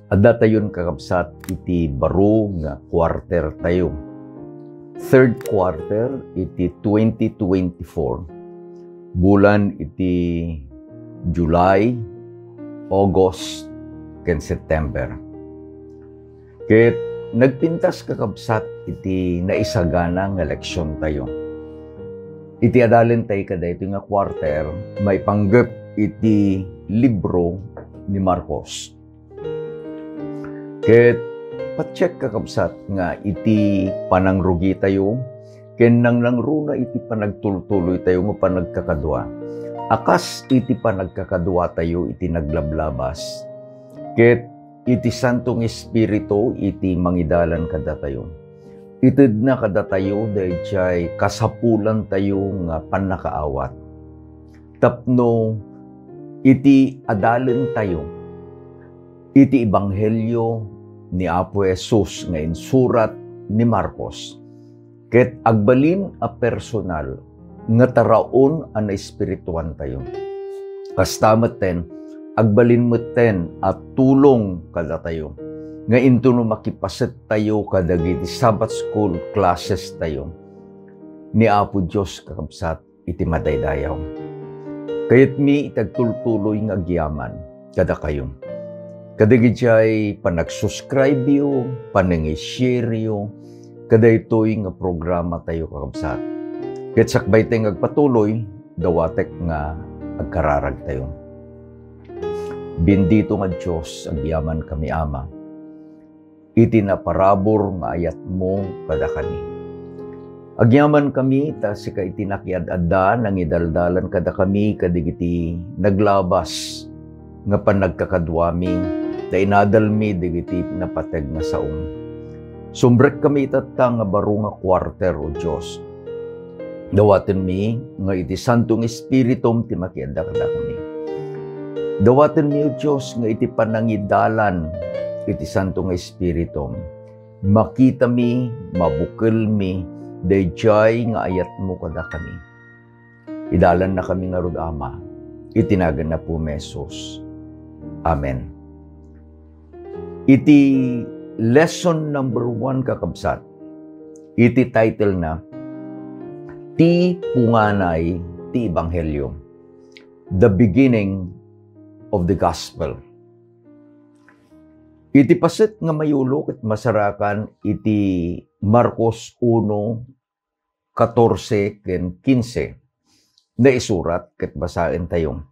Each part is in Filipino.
Adda tayon kakabsat iti baro nga quarter tayo. Third quarter iti 2024. Bulan iti July, August, ken September. Ket nagpintas kakabsat iti naisagana nga eleksyon tayo. Iti adalen tayo kada ito nga quarter, may panggap iti libro ni Marcos. Ket pacheck kakabsat nga iti panangrugi tayo, ken nang langruna iti panagtultuloy tayo nga panagkakadwa. Akas iti panagkakadwa tayo iti naglablabas. Ket iti Santong Espiritu iti mangidalan kada tayo. Ited na kada tayo dayjay kasapulan tayo nga panakaawat. Tapno iti adalen tayo iti ebanghelyo ni Apo Jesus nga insurat ni Marcos. Ket agbalin a personal nga taraon a naespirituan tayo. Kastamet ten agbalin meten at tulong kada tayo. Nga into no makipaset tayo kadagiti Sabbath school classes tayo. Ni Apo Diyos kakabsat iti madaydayaw. Kayat mi itagtultuloy nga agyaman kada kayo. Kadagiti panag-subscribe yo, panang-share yo, kada ito'y nga programa tayo kakabsat. Ket sakbay tayo agpatuloy, dawatek nga agkararag tayo. Bendito nga Diyos, agyaman kami Ama. Iti naparabor nga ayat mo kada kami. Agyaman kami, ta sika iti nakiad-adda, nang idaldalan kada kami, kadigiti naglabas, nga panagkakadwami, da inadalmi digiti napateg nga saong. Sumbrek kami itatang nga baro nga quarter o Diyos. Dawaten mi nga iti Santong Espiritum ti makianda kada kami. Dawaten mi o Diyos nga iti panangidalan iti Santong Espiritum. Makita mi, mabukil mi, dayjay nga ayat mo kada kami. Idalan na kami nga rod Ama. Itinagan na po Mesos. Amen. Iti lesson number 1 kakabsat. Iti title na, Ti Punganay Ti Ebanghelyo. The Beginning of the Gospel. Iti paset nga mayulok at masarakan iti Marcos 1:14 ken 15 na isurat ket basaen tayo.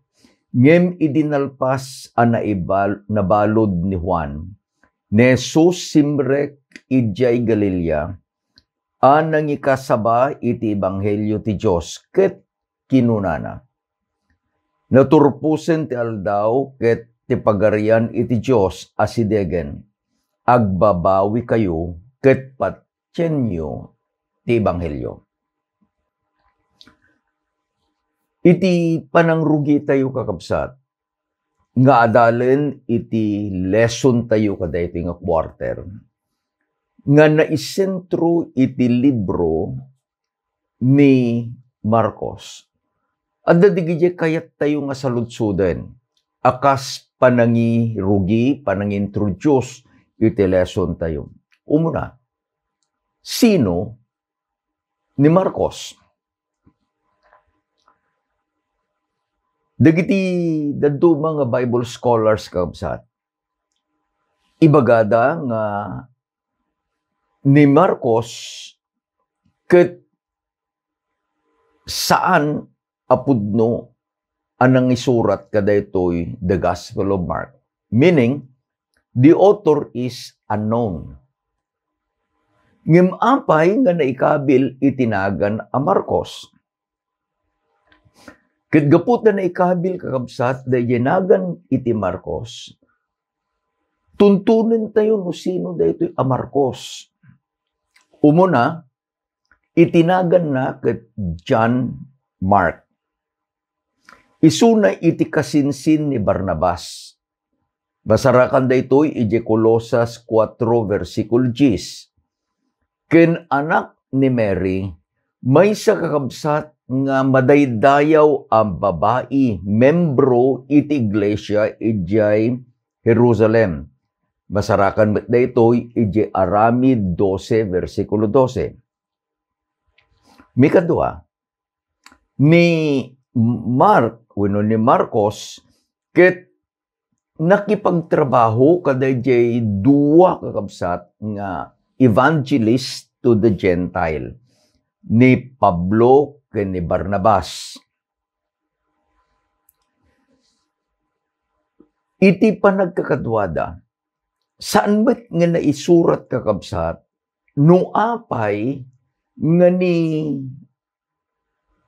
Ngem idinalpas a nabalod ni Juan, ne Jesus simrek idjay Galilea, a nangikasaba iti ebanghelyo ti Dios ket kinunana. Naturpusen ti aldaw ket ti pagarian iti Dios asidegen, agbabawi kayo ket patyenyo ti ebanghelyo. Iti panangrugi tayo kakabsat, nga adalen iti lesson tayo kada iti nga quarter, nga naisentro iti libro ni Marcos. Adda digiti kayat tayo nga saludsuden, akas panangirugi, panangintroduce iti lesson tayo. Umuna, sino ni Marcos? Dagiti dadto mga Bible scholars kabsat. Ibagada nga ni Marcos ket saan apudno anang isurat kada itoy the Gospel of Mark. Meaning, the author is unknown. Ngem apay nga naikabil itinagan a Marcos. Ket gapot na naikabil kakabsat da yenagan iti Marcos, tuntunin tayo no sino da ito'y a Marcos. Umuna, itinagan na ket John Mark. Isuna iti kasinsin ni Barnabas. Basarakan da ito'y iti Colosas 4 versikul 10. Ken anak ni Mary, may sa kakabsat nga madaydayaw ang babae, membro iti iglesia ijay Jerusalem. Masarakan met daytoy ije Arami 12 versikulo 12. Mikadua, ni Marcos ket nakipagtrabaho kada jay duwa kakabsat nga evangelist to the Gentile ni Pablo ken ni Barnabas. Iti panagkakadwada, saan ba't nga naisurat kakabsat no apay nga ni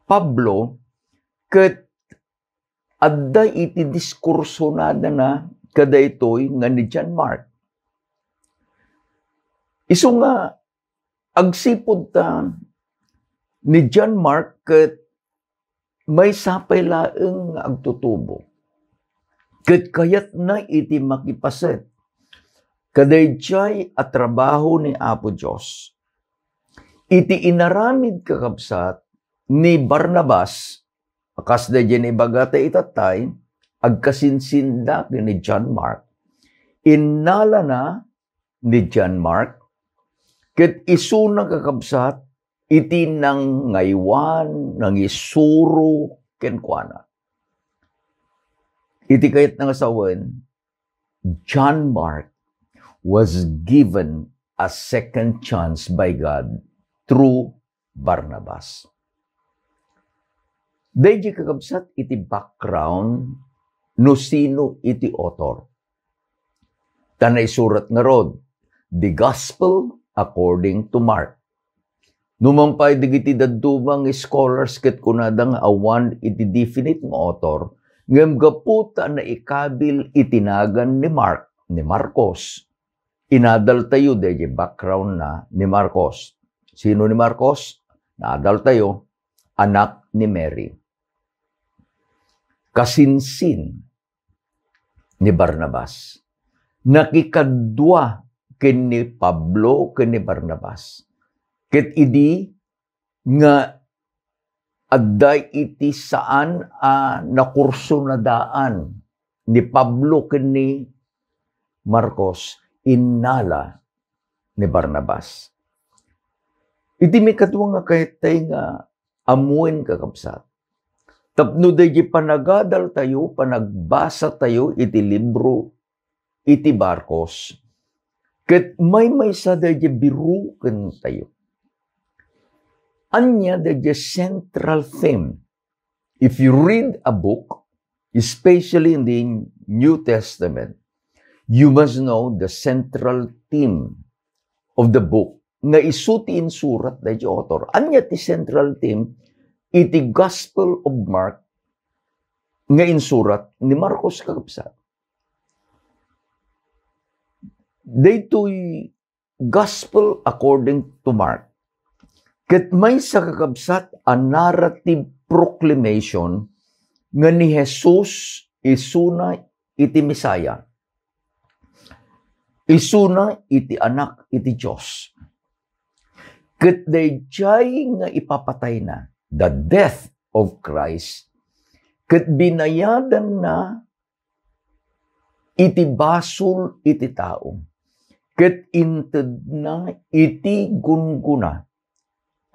Pablo ket adda iti diskurso na kada itoy nga ni John Mark. Isu nga agsipod ta ni John Mark ket may sapay laeng agtutubo. Ket kayat na iti makipaset kadayjay at trabaho ni Apo Diyos. Iti inaramid kakabsat ni Barnabas, akas da dyan ibagata itatay, agkasinsinda ni John Mark. Innala na ni John Mark, ket isu na kakabsat, iti nang ngaywan, nang isuro, kenkwana. Iti kayat nga sawen, John Mark was given a second chance by God through Barnabas. Dayjay kakabsat iti background no sino iti author. Tanay surat nga rod, The Gospel according to Mark. Numampay digiti dadumang scholars ket kunadang awan iti definite nga author, ngem gaputa na ikabil itinagan ni Marcos. Inadal tayo dayjay background na ni Marcos. Sino ni Marcos? Naadal tayo, anak ni Mary. Kasinsin ni Barnabas. Nakikadwa ken ni Pablo ken ni Barnabas. Ket idi nga adday iti saan nakurso na daan ni Pablo ken ni Marcos, innala ni Barnabas. Iti may katwa nga kahit tayo nga amuin kakabsat. Tapno dayjay panagadal tayo, panagbasa tayo iti libro, iti Marcos. Ket may sa dayjay biruken tayo. Anya dayjay central theme. If you read a book, especially in the New Testament, you must know the central theme of the book nga isuti in surat dayjay author. Anya ti central theme iti Gospel of Mark nga insurat ni Marcos kakabsat. Daytoy Gospel according to Mark. Ket may sa kakabsat a narrative proclamation nga ni Jesus isuna iti Misaya. Isuna iti anak iti Diyos. Ket dayjay nga ipapatay na the death of Christ, ket binayadan na iti basol iti tao, ket inted na iti gunguna.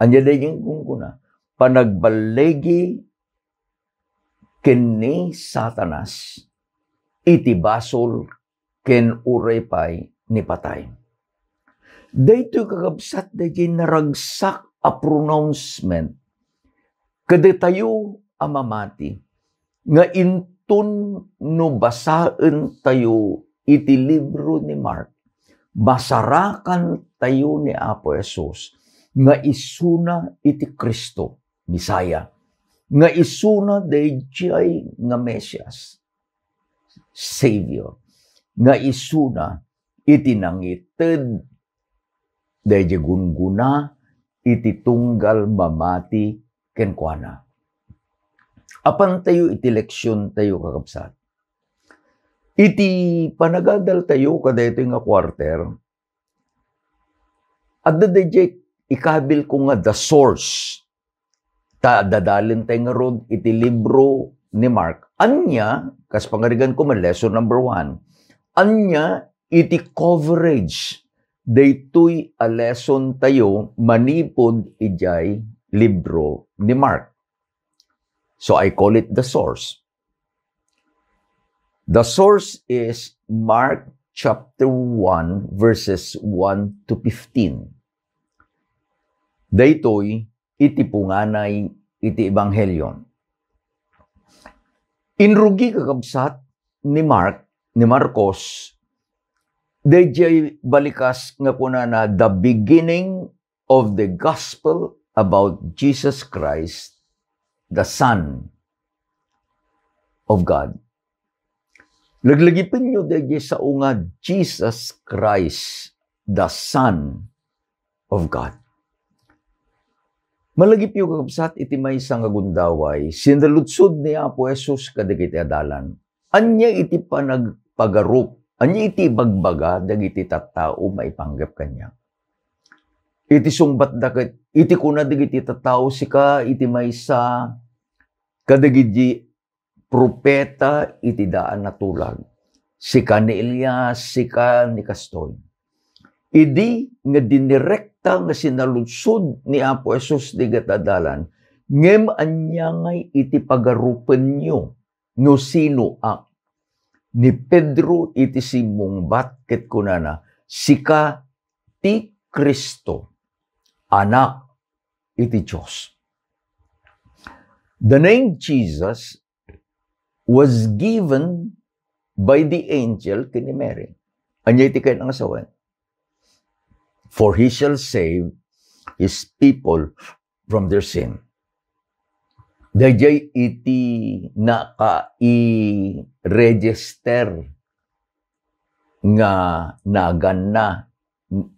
Anya dayjay gunguna, panagbalegi ken ni Satanas, iti basol ken uraypay ni patay. Daytoy kakabsat dayjay naragsak a pronouncement kada tayo amamati nga intun no basaan tayo iti libro ni Mark, basarakan tayo ni Apo Jesus nga isuna iti Kristo, Misaya, nga isuna dayjay nga Mesias, Savior, nga isuna iti nangited dayjay gunguna iti tunggal mamati kenkwana. Apan tayo iti leksyon tayo kakabsat. Iti panagadal tayo kada ito nga quarter, adda dayjay ikabil ko nga the source. Dadalin tayo nga rod iti libro ni Mark. Anya, kas pangarigan ko man lesson number 1, anya iti coverage daytoy a lesson tayo manipod ijay libro ni Mark. So I call it the source. The source is Mark chapter 1 verses 1 to 15. Daytoy iti punganay iti ebanghelyon. Inrugi kakabsat ni Marcos, dayjay balikas nga kunana the beginning of the gospel about Jesus Christ, the Son of God. Laglagipin nyo dayjay sa ungad Jesus Christ, the Son of God. Malagip yung kakabsat iti may isang agundaway, sinalutsod ni Apo Jesus kadagiti adalan. Anya iti panagpagarup, anya iti bagbaga, dagiti tattao maipanggap kanya. Iti sungbat dakit, iti kuna dagiti tattao sika, iti maysa, kadagiti propeta, iti daan na tulag. Sika ni Elias, sika ni Castoy. Idi nga dinirekta nga sinaludsod ni Apo Jesus di gatadalan, ngem anya ngay iti pagarupen nyo, no sino ak. Ni Pedro iti simungbat ket kunana, sika ti Kristo, anak iti Diyos. The name Jesus was given by the angel kini Mary. Anya iti kayo ng asawan. For he shall save his people from their sin. Dayjay iti naka-i-register nga naganna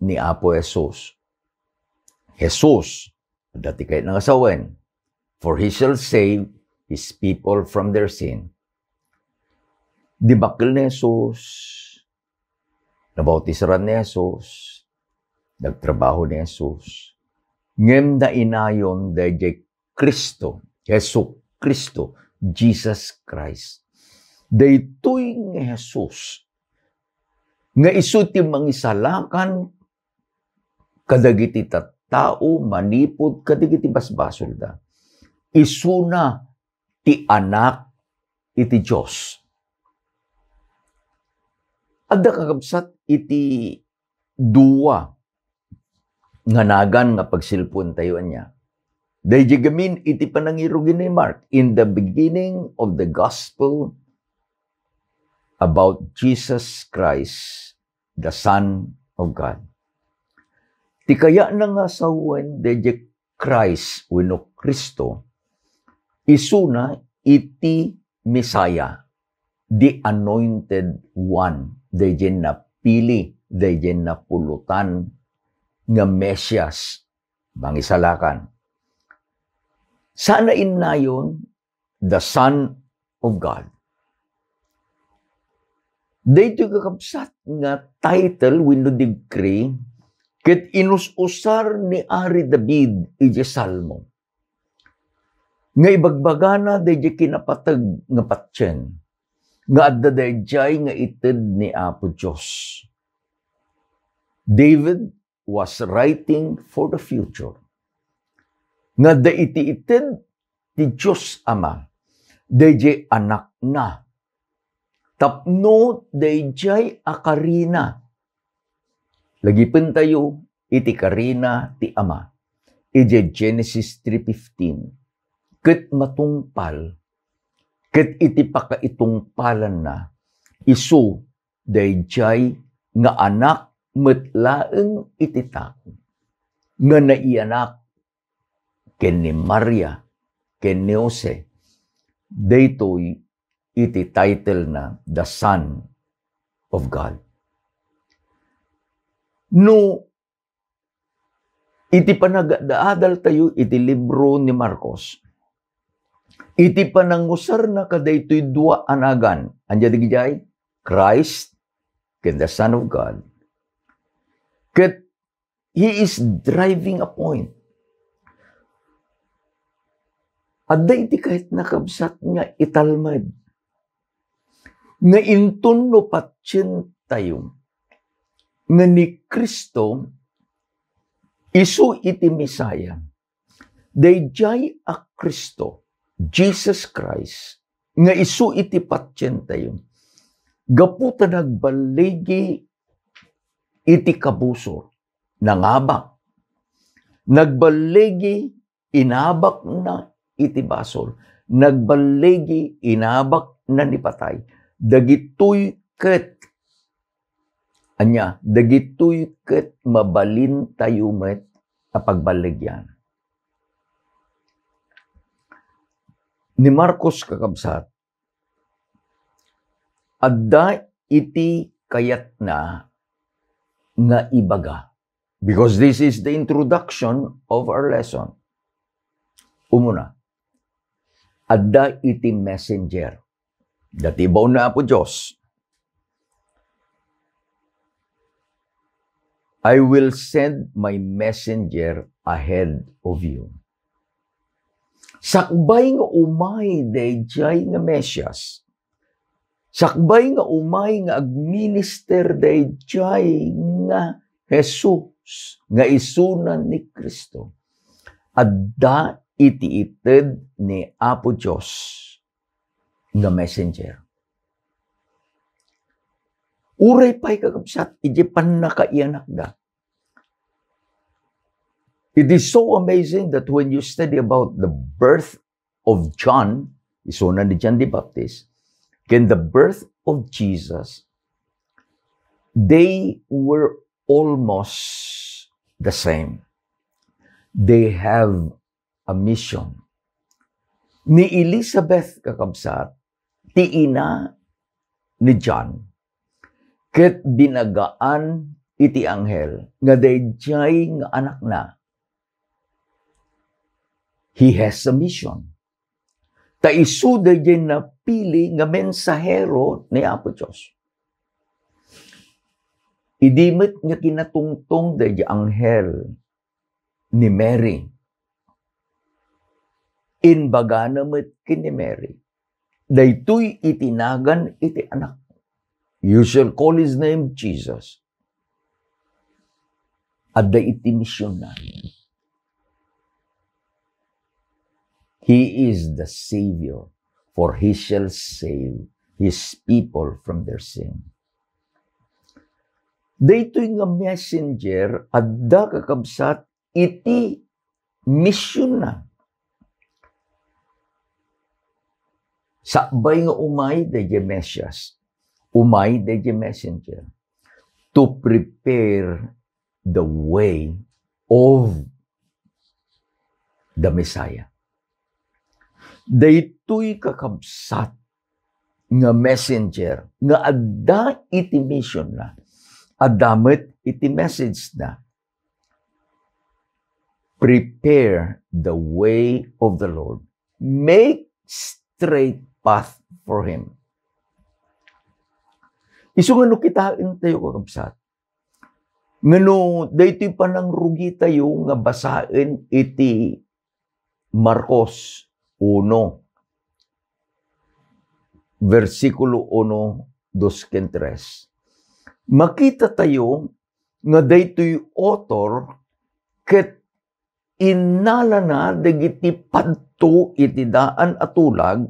ni Apo Jesus. Jesus, dati kayo ng asawen, for he shall save his people from their sin. Di bakil ni Jesus, nabautisaran ni Jesus, nagtrabaho ni Jesus. Ngem na inayon dayjay Kristo, Jesu Kristo, Jesus Christ. Daytoy nga Jesus, nga isu ti mangisalakan kadagiti tattao manipod kadagiti basbasol da. Isuna ti anak iti Dios. Adda kakabsat iti duwa nga nagan nga pagsilpon tayo niya. Dayjay gamin iti panangirugin ni Mark in the beginning of the gospel about Jesus Christ, the Son of God. Ti kaya na nga sawen dayjay Christ wenno Kristo, isuna iti Messiah, the anointed one, dayjay napili, dayjay napulutan nga Mesias, mangisalakan. Sana inayon, the Son of God. Daytoy kakabsat nga title wenno decree ket inus-usar ni Ari David iti Salmo. Nga ibagbagana dayjay kinapatag nga patyen, nga adda dayjay nga ited ni Apo Dios. David was writing for the future. Nga daiti-ited ti Diyos Ama, dayjay anak na. Tapno dayjay akarina. Lagipin tayo, iti karina ti Ama. Iti Genesis 3:15. Ket matungpal, ket iti pakaitungpalan na, isu dayjay nga anak metlaeng iti tako. Nga naianak ken ni Maria, ken ni Jose, daytoy iti title na the Son of God. No, iti panagdaadal tayo iti libro ni Marcos, iti panangusar na kadaytoy dua anagan, anja digijay, Christ, ken the Son of God. Ket he is driving a point. Adda iti kahit nakabsat nga italmad. Nga intun no patsin tayo. nga ni Kristo isu iti Misaya. Dayjay a Kristo, Jesus Christ, nga isu iti patsyen tayo. Gaputa nagbaligi iti kabusor, nangabak. Nagbaligi, inabak na iti basol. Nagbaligi, inabak na nipatay. Dagitoy ket, dagitoy ket mabalin tayo met a pagbaligyan. Ni Marcos kakabsat, adda iti kayat na nga ibaga. Because this is the introduction of our lesson. Umuna, adda iti messenger. Datibaw na po Diyos. I will send my messenger ahead of you. Sakbay nga umay dayjay nga Mesyas. Sakbay nga umay nga agminister dayjay nga Jesus, nga isunan ni Kristo. Adda iti ited ni Apo Diyos nga messenger. Uray pa'y kakabsat, iti panakaianak da. It is so amazing that when you study about the birth of John, isunan ni John the Baptist, and the birth of Jesus, they were almost the same. They have a mission. Ni Elizabeth kakabsat, ti ina ni John, ket binagaan iti anghel, nga dayjay nga anak na. He has a mission. Ta isu dayjay napili nga mensahero ni Apo Diyos. Idimit nga kinatungtong dayjay anghel ni Mary. Inbaga namet kini Mary. Daytoy itinagan iti anak. You shall call his name Jesus. Adda iti misyon na. He is the Savior, for He shall save His people from their sin. Daytoy nga messenger, adda kakabsat, iti misyon na. Sakbay nga umay, dayjay Mesyas. Umay, dayjay messenger. To prepare the way of the Messiah. Daytoy kakabsat nga messenger nga adda iti mission na, adamet iti message na. Prepare the way of the Lord. Make straight path for Him. Isu nga no kitain tayo kakabsat. Ngano daytoy panang rugi tayo nga basaen iti Marcos 1, versikulo 1, 2, 3. Makita tayo nga daytoy author ket inala na dagiti padto iti daan atulag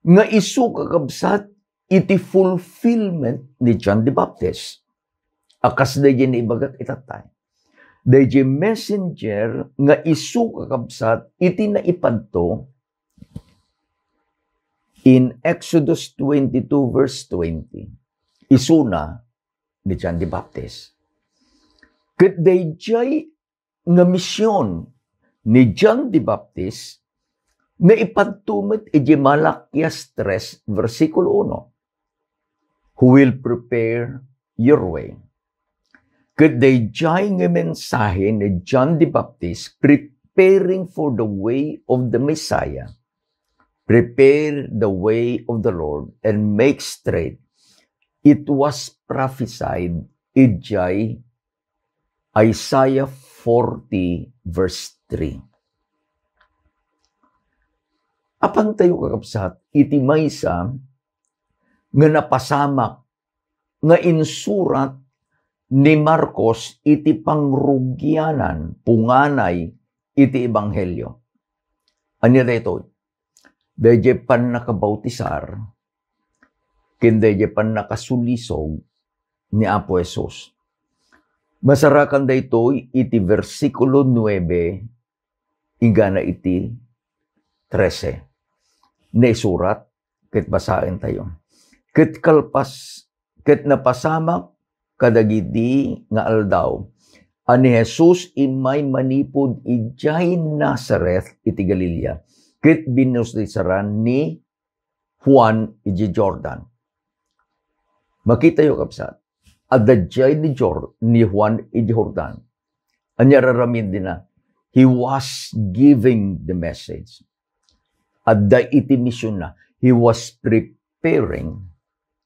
nga isu kakabsat iti fulfillment ni John the Baptist. Akas dayjay ni ibagat itatay. Dayjay messenger nga isu kakabsat iti naipadto in Exodus 22 verse 20. Isuna ni John the Baptist. Ket dayjay nga misyon ni John the Baptist na ipadtumet iti Malakias 3 versikulo 1. Who will prepare your way. Ket dayjay nga mensahe ni John the Baptist preparing for the way of the Messiah. Prepare the way of the Lord and make straight. It was prophesied ijay Isaiah 40 verse 3. Apan tayo kakabsat, iti maysa nga napasamak nga insurat ni Marcos iti pangrugyanan, punganay, iti ebanghelyo. Anya daytoy? Dayjay pan nakabautisar, ken dayjay pan nakasulisog ni Apo Jesus. Masarakan daytoy iti versikulo 9, ingana iti 13. Naisurat, ket basahin tayo. Ket kalpas, ket napasamak kadagiti nga aldaw, ani Jesus imay manipod ijay Nazareth iti Galilea, ket binusdisaran ni Juan iti Jordan. Makita yo kapsat, adadjay ni Juan iti Jordan. Anya raramid din na, he was giving the message. Adda iti mission na, he was preparing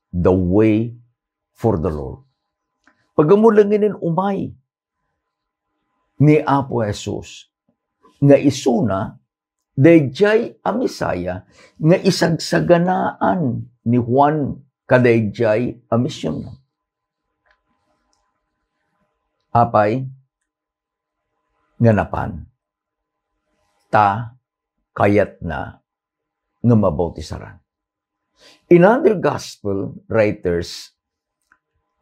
the way for the Lord. Pagamulanginin umay ni Apo Jesus, nga isuna, dayjay a Misaya, nga isagsaganaan ni Juan kadayjay a misyon. Apay, nga napan, ta kayat na nga mabautisaran. In other gospel writers,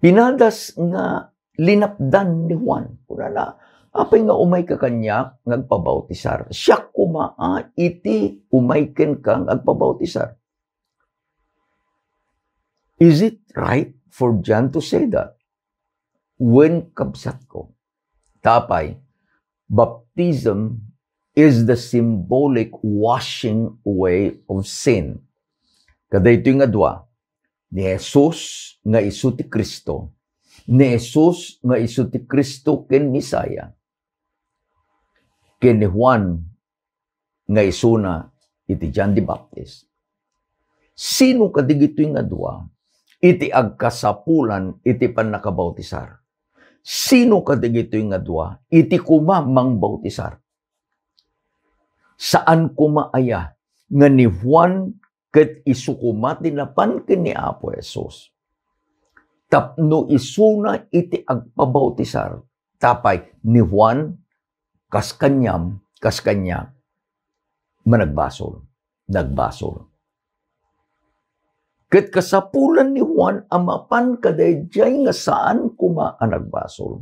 pinadas nga linapdan ni Juan. Kunana, apay nga umay ka kanya ngagpabautisar. Siya kumaa iti umayken ka ngagpabautisar. Is it right for John to say that? When kabsat ko, tapay, baptism is the symbolic washing away of sin. Kada ito nga dua, ni Jesus nga isu ti Kristo, ni Jesus nga isu ti Kristo ken Misaya, ken ni Juan nga isuna iti John the Baptist. Sino kadigito nga dua, iti agkasapulan iti pannakabautisar? Sino kadigito nga dua, iti kuma mang bautisar? Saan kumaaya nga ni Juan ket isukumat dinapan ken ni Apo Jesus? Tapno isuna iti agpabautisar, tapay ni Juan kas kanya managbasol, nagbasol. Ket kasapulan ni Juan amapan kadayjay nga saan kuma nagbasol.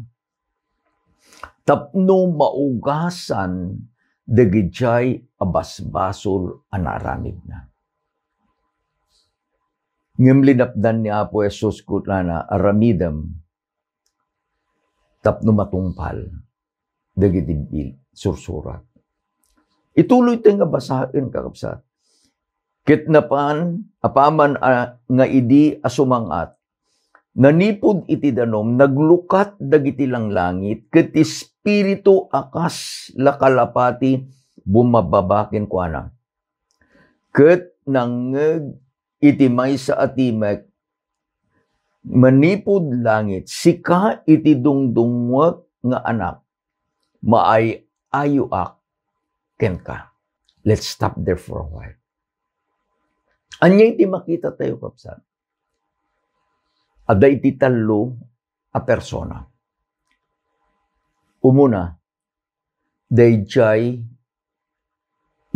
Tapno maugasan dagijay abasbasol anaramid na. Ngem linapdan ni Apo Jesus kutlana aramidem tapno matungpal dagiti sursurat. Ituloy tayo nga basahin kakapsat. Ket napan apaman nga idi asumangat nanipod iti danom naglukat dagiti langlangit ket espiritu akas lakalapati bumababaken kuana. Ket nangeg iti maysa atimek manipod langit sika iti dungdungwek nga anak maay ayuak kenka. Let's stop there for a while. Anya iti makita tayo kapsat. Ada iti talo a persona. Umuna, dayjay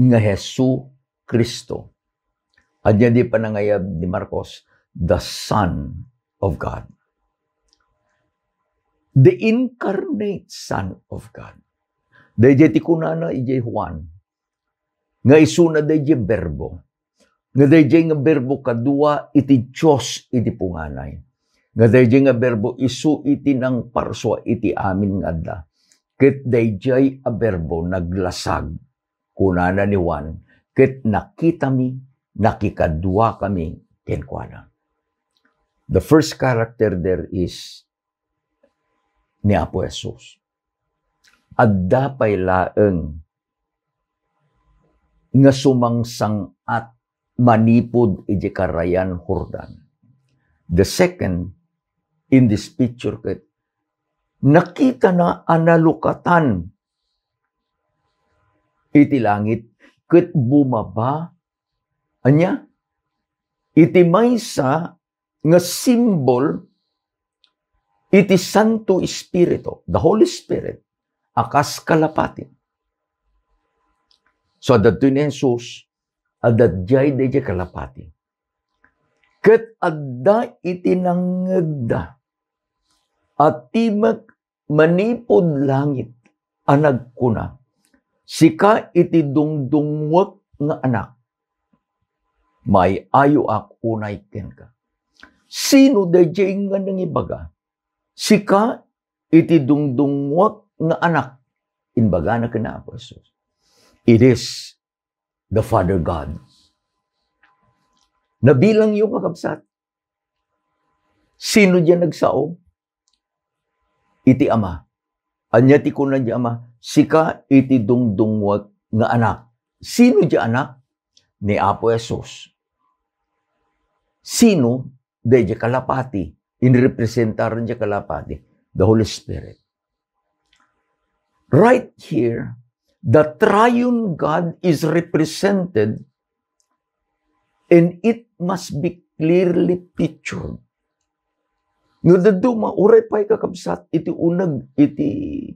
nga Hesu Kristo. Anya di panangayab ni Marcos, the Son of God. The incarnate Son of God. Dayjay ti kunana ijay Juan. Nga isuna dayjay berbo. Nga dayjay nga berbo kadua iti Diyos iti punganay. Nga dayjay nga berbo isu iti nang parswa iti amin nga adda. Ket dayjay a berbo naglasag kunana ni Juan. Ket nakita mi, nakikadua kami kenkuana. The first character there is ni Apo Jesus. Adda pay laeng nga sumangsang at manipod iti karayan Jordan. The second, in this picture, nakita na analukatan iti langit, ket bumaba, anya, iti maysa nga simbol iti Santo Espiritu, the Holy Spirit, akas kalapatin. So, adto ni Jesus, adadjay deje kalapati. Ket adda iti nangegda, at timak manipod langit, anag kuna, sika iti dungdungwak nga anak, may ayo ak unay ken ka. Sino deje nga nangibaga? Sika iti dungdungwak nga anak, inbaga na kana po Jesus. It is the Father God. Nabilang yung kakabsat. Sino diyan nagsao? Iti Ama. Anya ti kunan di Ama, sika iti dungdungwag nga anak. Sino di anak? Ni Apo Jesus. Sino? Di kalapati. Inrepresentar di kalapati. The Holy Spirit. Right here, the triune God is represented, and it must be clearly pictured. No daduma, uray pa'y kakabsat, iti unag, iti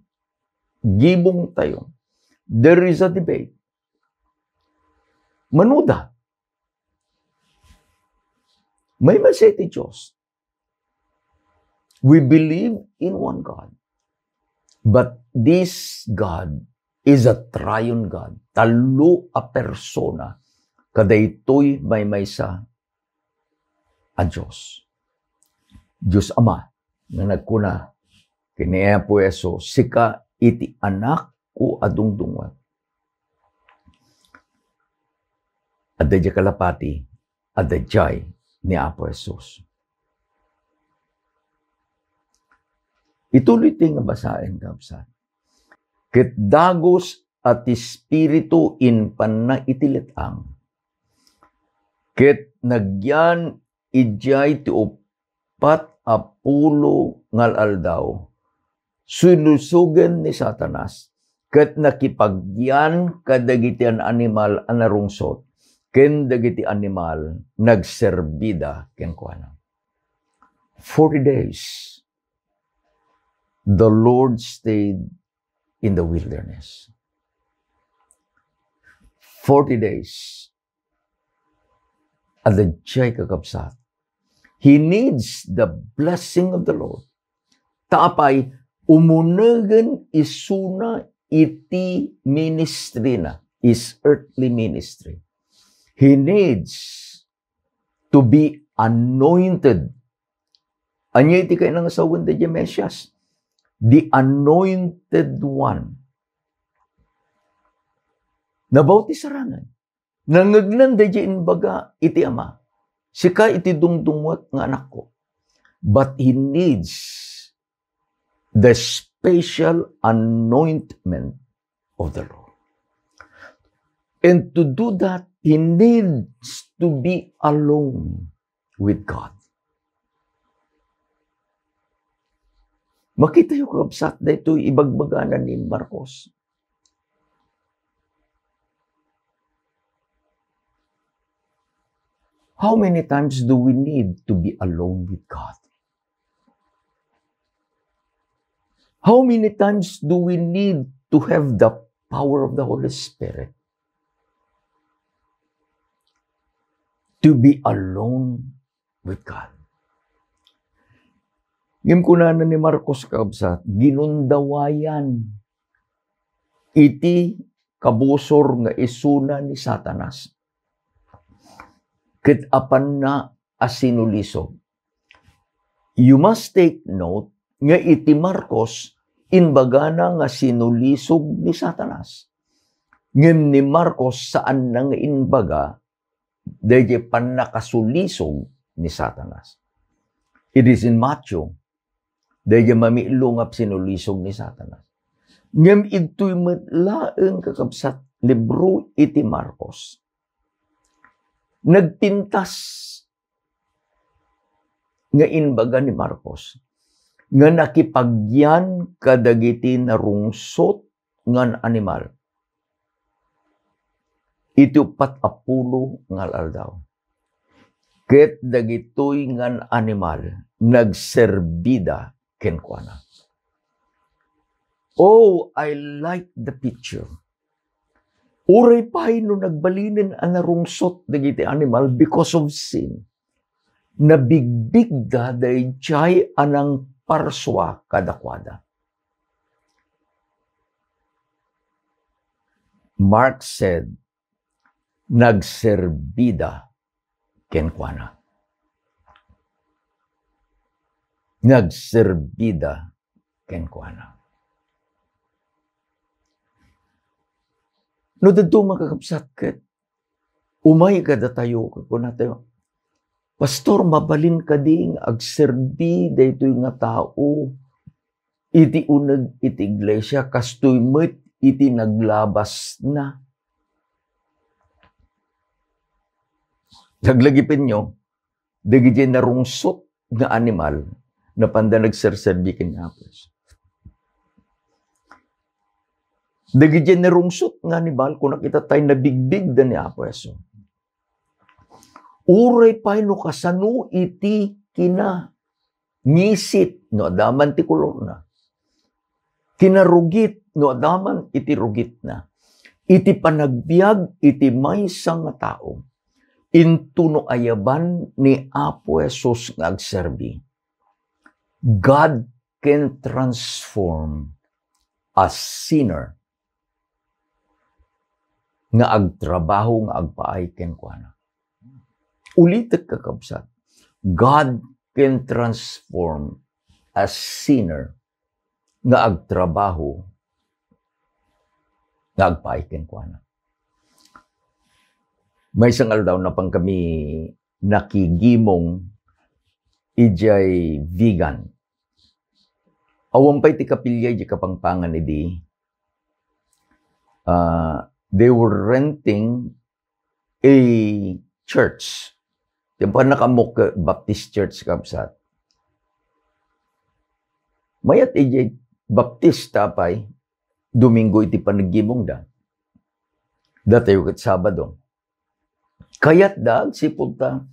gibong tayo. There is a debate. Manuda. May maseti Diyos. We believe in one God. But this God is a triune God. Talo a persona. Kadaytoy may maysa a Diyos. Diyos Ama, na nagkuna, kiniya po eso, sika iti anak ko adungdungan. Adadya kalapati, adadjay ni Apo Jesus. Ituloy ting basahin kapsan. Ket dagos at espiritu in panna itilitang. Ket nagyan ijay ti upat apulo ngal aldaw. Sinusugen ni Satanas. Ket nakipagyan kadagitian animal anarungsot. Ken dagiti animal nagserbida ken kuana. 40 days the Lord stayed in the wilderness. 40 days. Adadjay kakabsat. He needs the blessing of the Lord. Tapay, umunagan isuna iti ministry na, is earthly ministry. He needs to be anointed. Anya iti kayo nang asawan da Mesias. The anointed one. Nabaw ti sarangan. Nangagnan da inbaga iti Ama. Sika iti dungdungwat nga anak ko. But he needs the special anointment of the Lord. And to do that, he needs to be alone with God. Makita yung kakabsat na ito, ibagbaganan ni Marcos. How many times do we need to be alone with God? How many times do we need to have the power of the Holy Spirit to be alone with God? Ngem kunanan ni Marcos kakabsat, ginundawayan iti kabusor nga isuna ni Satanas. Ket apan na asinulisog. You must take note nga iti Marcos inbagana nga sinulisog ni Satanas. Ngem ni Marcos saan na nga inbaga dahil pan nakasulisog ni Satanas. It is in Matthew. Dahil mamilungap sinulisog ni Satanas. Ngem ito'y matlaeng kakabsat libro iti Marcos. Nagpintas nga inbaga ni Marcos nga nakipagyan kadagiti narungsot ngan animal. Ito pat apulo ngal aldaw. Ket dagitoy ngan animal nagserbida kenkwana. Oh, I like the picture. Uray pa'y no nagbalinin ang narungsot dagiti animal because of sin. Nabigbig da day chay anang parswa kadakwada. Mark said, nagserbida kenkwana. Nagserbida kenkwana. No, dito makakapsat kat, umay kada tayo, kuna tayo, Pastor, mabalin ka ding agserbi dayto nga tao, iti unag iti iglesia, kastoy met iti naglabas na. Naglagipin nyo, dagiti narungsot nga animal, na panda nagserserbi kinapos. Dagiti narungsot nga animal, kung nakita tayo nabigbig da ni Apeso. Uray pa no kasano iti kina ngisit no adaman ti kulor na. Kinarugit no adaman iti rugit na. Iti panagbiag iti maysa nga tao. Intuno ayaban ni Apo Jesus nga agserbi. God can transform a sinner nga agtrabaho nga agpaay kenkwana. Ulitek kakabsat, God can transform a sinner nga agtrabaho nga agpaay kenkwana. May isang aldaw na pang kami nakigimong ijay vegan. Awampay ti kapilyay di kapangpangan idi. They were renting a church. Yung pa nakamuk Baptist Church kapsat. Mayat ijay Baptist tapay, Domingo iti panagimong da. Datayo kat Sabado. Kayat da, sipod ta,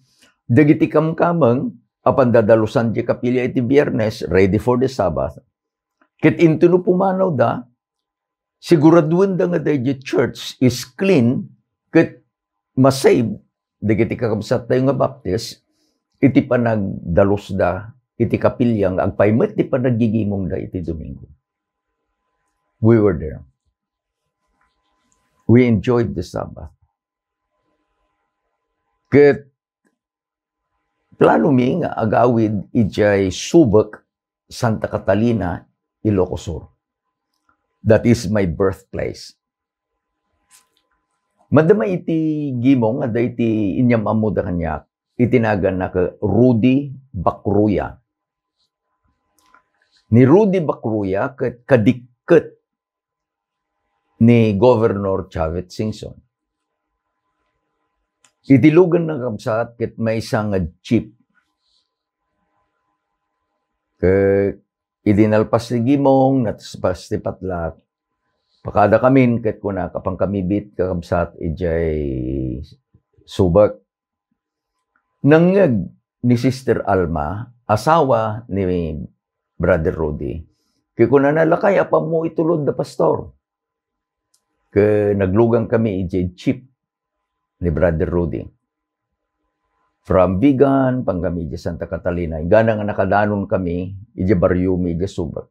dagiti kamkamang, apan dadalusan di kapilya iti Biyernes, ready for the Sabbath. Kit intuno pumanaw da, siguraduan da nga da church is clean, kit masave, dagiti kakabsat tayo nga Baptist, iti panagdalos da, iti kapilyang, agpaymet iti panagigimong da iti Domingo. We were there. We enjoyed the Sabbath. Ket plano mi nga agawid ijay Subic, Santa Catalina, Ilocos Sur. That is my birthplace. Madama iti gimong, ada iti inyam amo da kanyak, itinagan na ka Rudy Bacruya. Ni Rudy Bacruya, kadikket ni Governor Chavez Singson. Itilugan na kabsat, ket may isang jeep. Idinalpas ni gimong, nataspas ti patlak, pakada kamin, ket kuna kapang kami bit kakabsat, ijay Subic. Nangyag ni Sister Alma, asawa ni Brother Rudy, kaya kuna nalakay, apa mo itulod na pastor. Kaya naglugang kami, ijay jeep ni Brother Rudy. From Bigan, pangkami ijay Santa Catalina, igana nga nakadanon kami, ijay Baryumi, ijay Subic.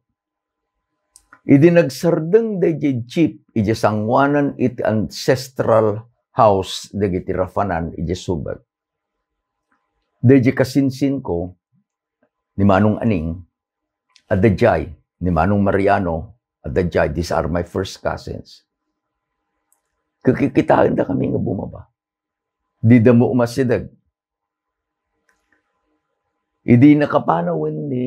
Idi nagsardeng da iti jeep, iti sangwanan iti ancestral house, da iti Rafanan, iti Subic. Da iti kasinsin ko, ni Manong Aning, at da jay, ni Manong Mariano, at da jay, these are my first cousins. Kakikitaan da kami nga bumaba. Di da mo umasidag. Idi nakapanawin ni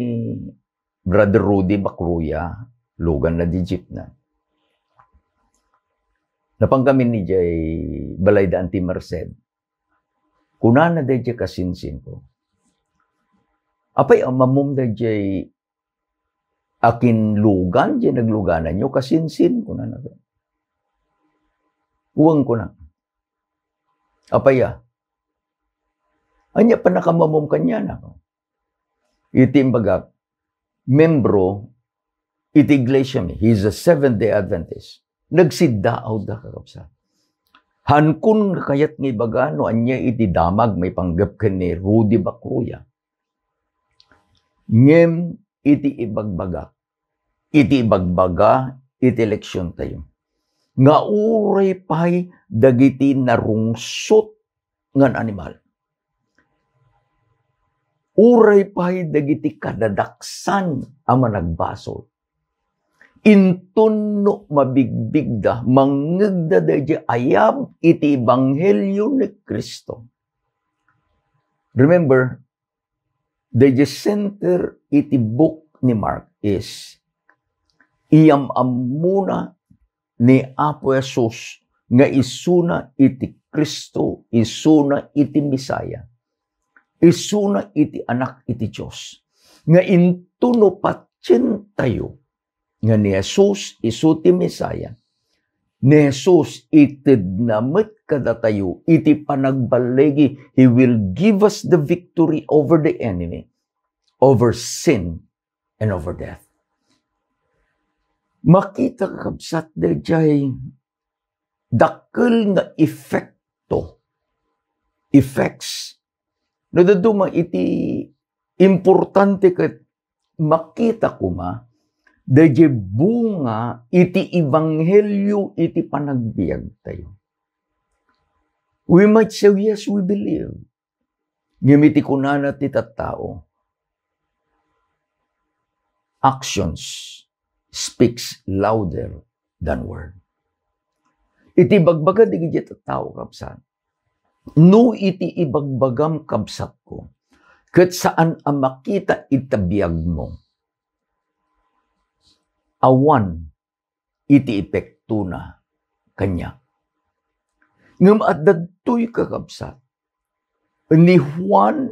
Brother Rudy Bacruya, lugan na di jeep na. Napangkamin ni jay balay da Anti Merced. Kuna na da jay kasinsin ko. Apay mamum da jay akin lugan, jay nagluganan nyo, kasinsin ko na na. Uwang ko na. Apaya. Anya pa nakamamum kanya na. Itimbagak. membro iti iglesia mi. He's a Seventh-day Adventist. Nagsidaaw da kakabsat. Hankun kayat nga ibaga, no anya iti damag, may panggap ka ni Rudy Bacruya. Ngem iti ibagbaga. Iti ibagbaga, iti eleksyon tayo. Nga uray pa'y dagiti narungsot ngan animal. Uray pa'y dagiti kadadaksan ama nagbasol. Intun no mabigbigda, mangagda dahi ayab iti Ebanghelyo ni Kristo. Remember, the center iti book ni Mark is iyam-am muna ni Apo Jesus nga isuna iti Kristo, isuna iti Misaya, isuna iti anak iti Diyos. Nga intuno patsin tayo, nga ni Jesus isu ti Misaya, ni Jesus itid namet kada tayo, iti panagbalegi, He will give us the victory over the enemy, over sin, and over death. Makita kabsat dayjay dakkel nga effects nadaduma iti importante ket makita kuma dayjay bunga iti Ebanghelyo iti panagbiag tayo. We might say, yes, we believe. Ngimiti kunana ti tattao. Actions speaks louder than word. Iti bagbaga di gijit tao kapsat. No iti ibagbagam kapsat ko. Kat saan ang makita itabiyag mo. Awan iti epekto na kanya. Ngam at dadtoy kakapsat. Ni Juan,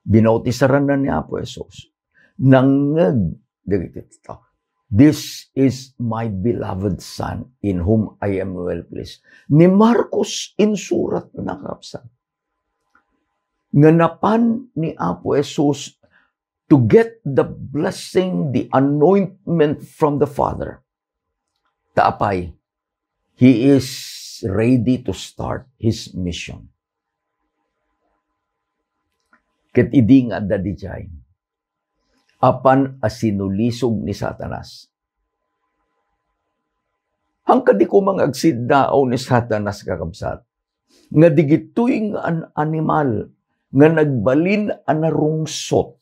binautisaran na ni Apo Jesus. Nangag, this is my beloved Son, in whom I am well pleased. Ni Marcos insurat na kapsa. Nganapan ni Apo Jesus to get the blessing, the anointment from the Father. Taapay, He is ready to start His mission. Ket idi nga dadijay. Apan asinulisog ni Satanas. Hangkad di ko mga agsidaaw ni Satanas kakabsat. Nga digitoy nga an animal nga nagbalin an narungsot.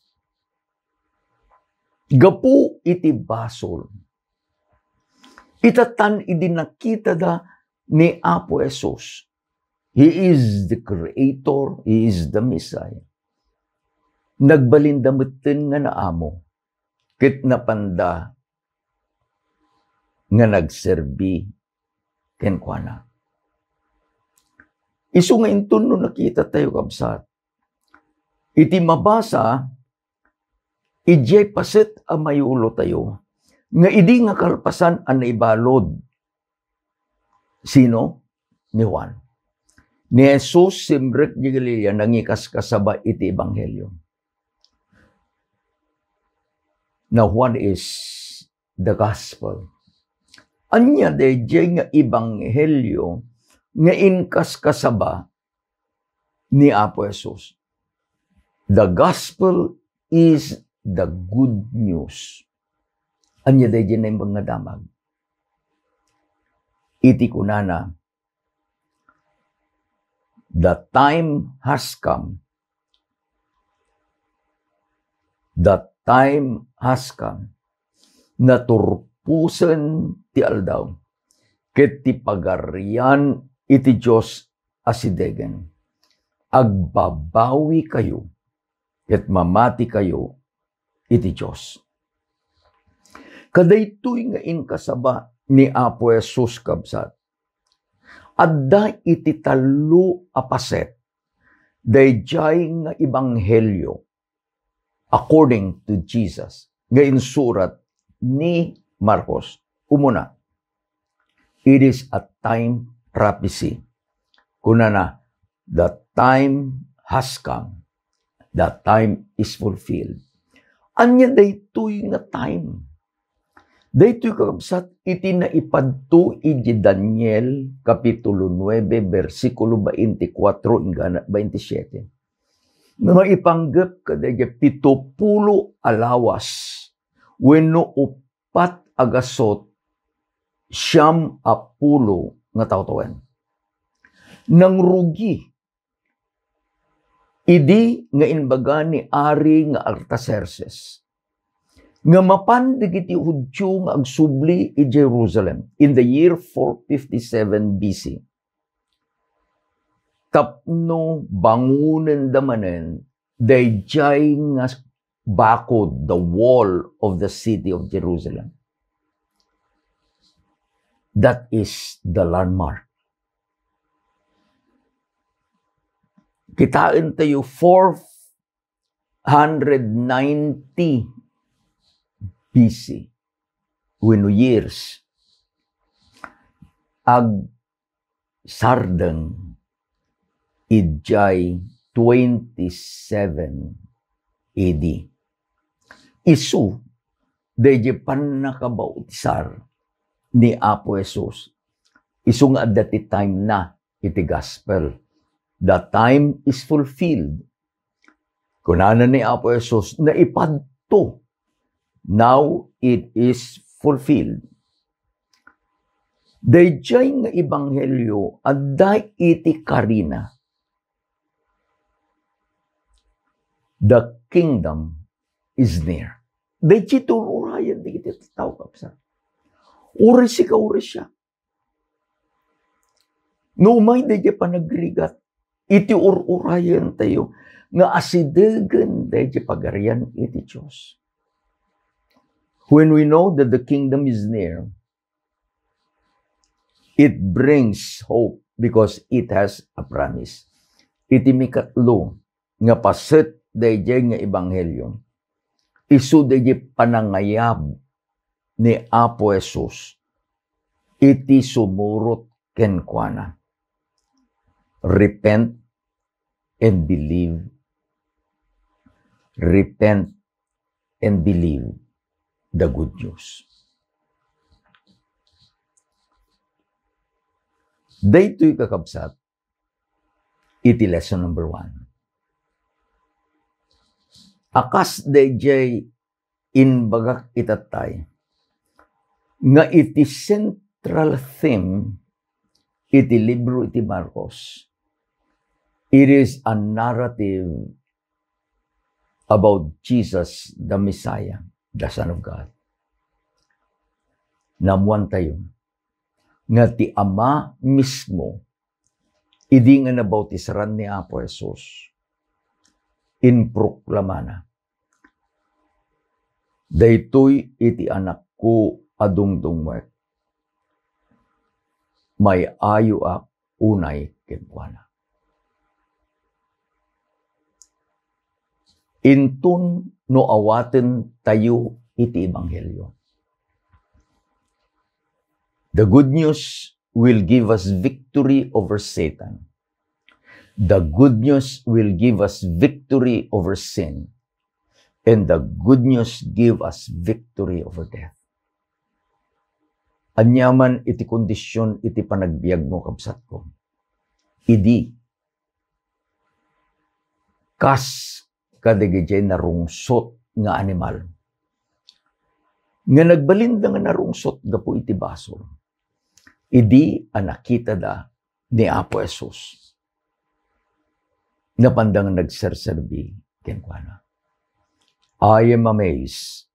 Gapu iti basol. Itatan idi nakita da ni Apo Jesus. He is the Creator. He is the Messiah. Nagbalindamutin nga naamo, kit napanda nga nagserbi kenkwana. Isu nga intun no nakita tayo kabsat. Iti mabasa, ijay pasit a mayulo tayo, nga idi nga kalpasan ang naibalod. Sino? Ni Juan. Ni Jesus simbrek di Galilea nangikas kasaba iti Ebanghelyo. Now, what is the gospel? Anya dayjay nga Ebanghelyo nga inkas kasaba ni Apo Jesus. The gospel is the good news. Anya dayjay na yung mga damag. Iti kunana, the time has come. The time has come na turpusen ti aldaw ket ti pagarian iti Dios asidegen. Agbabawi kayo ket mamati kayo iti Dios. Kadaytoy nga inkasaba ni Apo Jesus kabsat. Adda iti talo a paset dayjay nga Ebanghelyo according to Jesus, nga insurat ni Marcos. Umuna, it is a time prophecy. Kunana, the time has come. The time is fulfilled. Anya daytoy nga time. Daytoy kakabsat, iti naipadto iti Daniel, Kapitulo 9, versikulo 24 hingga 27. Na maipanggap kada 70 alawas, wenno 4 agasot, 10 nga tawtawan. Nang rugi, idi nga inbaga ni Ari nga Artaxerxes, nga mapandig iti Hudyo nga agsubli i Jerusalem in the year 457 BC. Tapno bangunan damanen, dayjay nga bakod the wall of the city of Jerusalem. That is the landmark. Kitain tayo 490 BC, wino years, ag sardeng idjay 27 AD. Isu, dayjay panakabautisar ni Apo Jesus. Isu nga at that time na iti gospel. The time is fulfilled. Kunana ni Apo Jesus na ipadto. Now it is fulfilled. Dayjay nga ebanghelyo adda iti karina. The kingdom is near. Dayjay tururayan di iti tao kapsa. Uri si kauri siya. No may dayjay panagrigat. Iti ururayan tayo nga asidegan dayjay pagarian iti Diyos. When we know that the kingdom is near, it brings hope because it has a promise. Iti mikatlo nga paset dayjay nga ebanghelyo. Isu dayjay panangayab ni Apo Jesus. Iti sumurot kenkuana. Repent and believe. Repent and believe the good news. Daytoy kakabsat, iti lesson number 1. Akas dayjay inbagak itatay, nga iti central theme iti libro iti Marcos. It is a narrative about Jesus, the Messiah, the Son of God. Namuan tayo, nga ti Ama mismo, idi nga nabautisran ni Apo Jesus, in proklamana, daytoy iti anak ko adungdungwek, may ayo ak unay kenkuana. Intun no awaten tayo iti ebanghelyo. The good news will give us victory over Satan. The good news will give us victory over sin. And the good news give us victory over death. Anyaman iti kondisyon iti panagbiag mo kabsat ko. Idi kas kadigijay narungsot nga animal. Nga nagbalinda nga narungsot gapu iti baso. Idi anakita da ni Apo Jesus. Napandang nagserserbi kenkwana. I am amazed.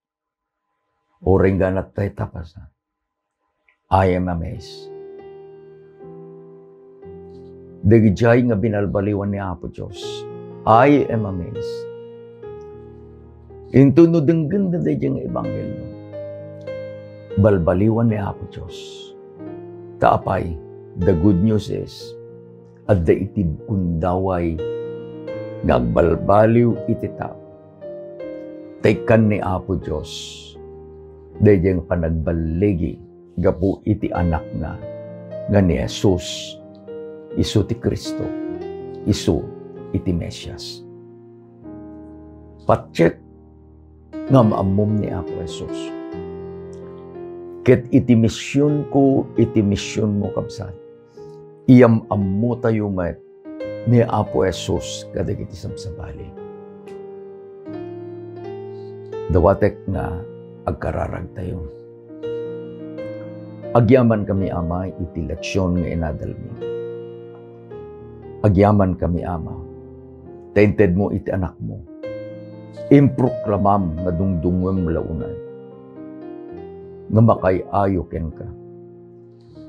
Oring ganat tayo tapasa. I am amazed. Dagijay nga binalbaliwan ni Apo Diyos. I am amazed. Into no denggan na dayjay nga ebanghelyo. Balbaliwan ni Apo Diyos. Taapay, the good news is, at da iti kundaway, nagbalbaliw iti tao. Taykan ni Apo Diyos, dayjay nga panagbaligi, gapu iti anak na, nga ni Jesus, isu ti Kristo, isu iti Mesyas. Pacheck nga maamom ni Apo Jesus. Ket iti misyon ko, iti misyon mo kabsat. Iyam-ammo tayo met ni Apo Jesus kadagiti sabsabali. Dawatek nga agkararag tayo. Agyaman kami Ama iti leksyon nga inadalmi. Agyaman kami Ama, tainted mo iti anak mo. Improklamam nga dungdungwem launan. Nga makay-ayo ken ka.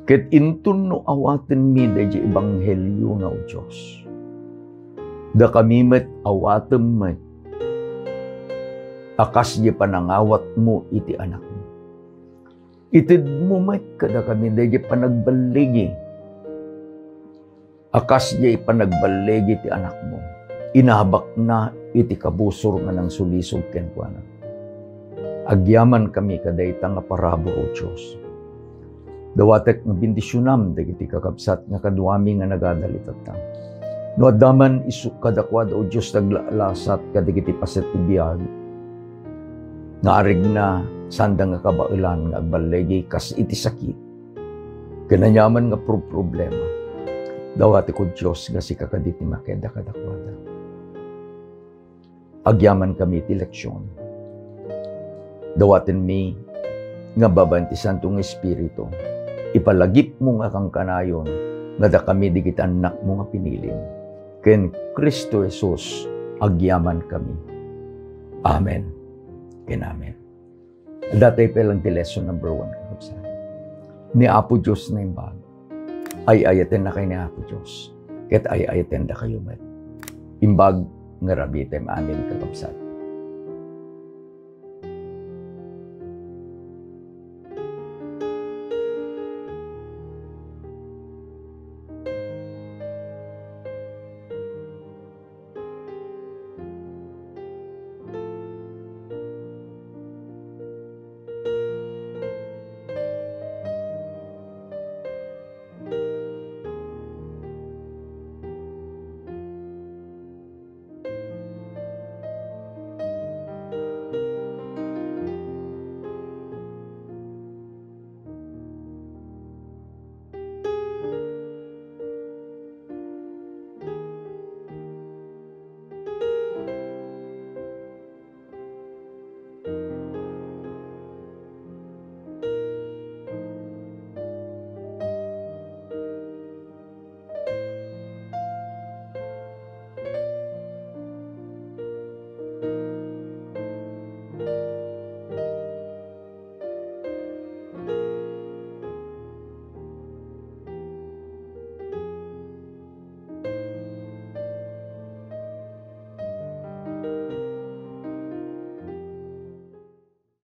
Ket intun no awaten mi dahi ebanghelyo nga o Diyos. Da kami met awatem met. Akas di panangawat mo iti anak mo. Itid mo met kada kami dahi panagbaligi. Akas di panagbaligi ti anak mo. Inahabak na iti kabusor nga ng sulisog kenkwana. Agyaman kami kadayta nga parabo o Diyos. Dawatek nga bendisyonam dagiti kakabsat nga kaduami nga nagadalitatan. No adaman isuk kadakwad o Diyos naglasat kadagiti paset ti biyag. Nga arig na sandang nga kabailan nga agbalegi kas iti sakit. Kananyaman nga problema. Dawati ko Diyos nga si kakaditi makeda kadakwada. Agyaman kami ti leksyon. Dawaten mi nga baban ti Santong Espiritu. Ipalagip mo nga kang kanayon nga da kami digit anak mo nga pinilin. Ken Kristo Jesus agyaman kami. Amen. Ken amen. Datay pelang ti lesson number 1 kakabsa. Ni Apo Diyos na imbag. Ay ayaten na kayo ni Apo Diyos. Ket ay ayaten da kayo met. Imbag nga rabitem amin kakabsat.